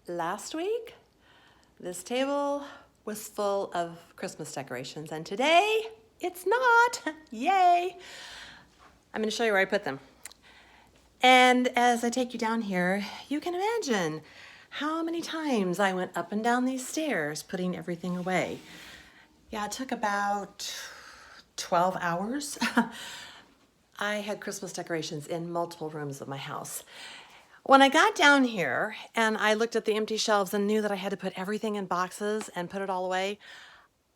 Last week, this table was full of Christmas decorations, and today it's not. Yay! I'm going to show you where I put them. And as I take you down here, you can imagine how many times I went up and down these stairs putting everything away. Yeah, it took about 12 hours. I had Christmas decorations in multiple rooms of my house. When I got down here and I looked at the empty shelves and knew that I had to put everything in boxes and put it all away,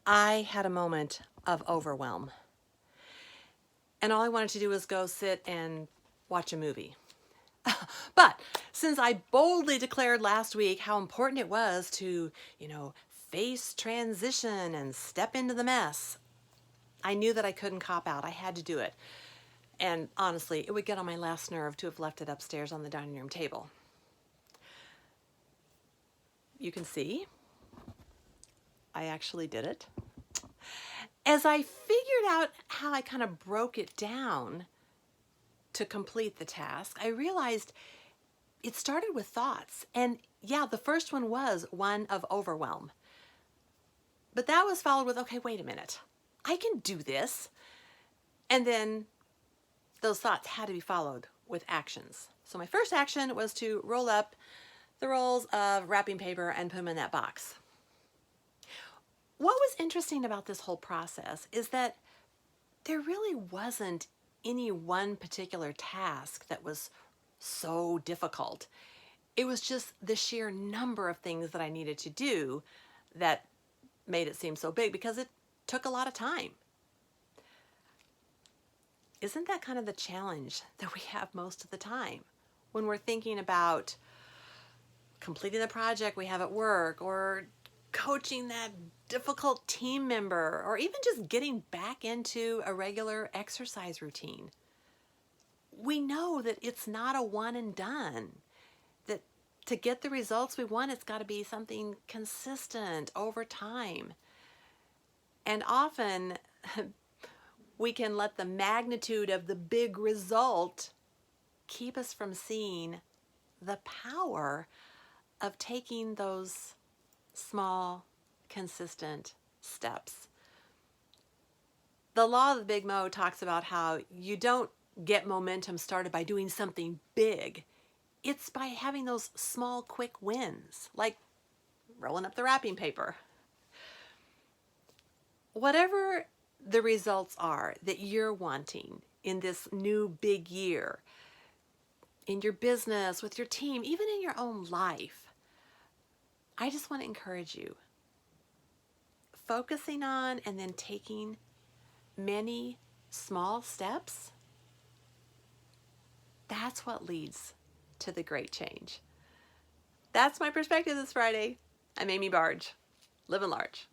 I had a moment of overwhelm. And all I wanted to do was go sit and watch a movie. But since I boldly declared last week how important it was to, face transition and step into the mess, I knew that I couldn't cop out. I had to do it. And honestly, it would get on my last nerve to have left it upstairs on the dining room table. You can see, I actually did it. As I figured out how I kind of broke it down to complete the task, I realized it started with thoughts. And yeah, the first one was one of overwhelm. But that was followed with, okay, wait a minute. I can do this. And then those thoughts had to be followed with actions. So my first action was to roll up the rolls of wrapping paper and put them in that box. What was interesting about this whole process is that there really wasn't any one particular task that was so difficult. It was just the sheer number of things that I needed to do that made it seem so big because it took a lot of time. Isn't that kind of the challenge that we have most of the time when we're thinking about completing the project we have at work, or coaching that difficult team member, or even just getting back into a regular exercise routine? We know that it's not a one and done, that to get the results we want, it's got to be something consistent over time. And often we can let the magnitude of the big result keep us from seeing the power of taking those small, consistent steps. The law of the Big Mo talks about how you don't get momentum started by doing something big. It's by having those small, quick wins, like rolling up the wrapping paper. Whatever the results are that you're wanting in this new big year, in your business, with your team, even in your own life, I just want to encourage you. Focusing on and then taking many small steps, that's what leads to the great change. That's my perspective this Friday. I'm Amy Barg. Living large.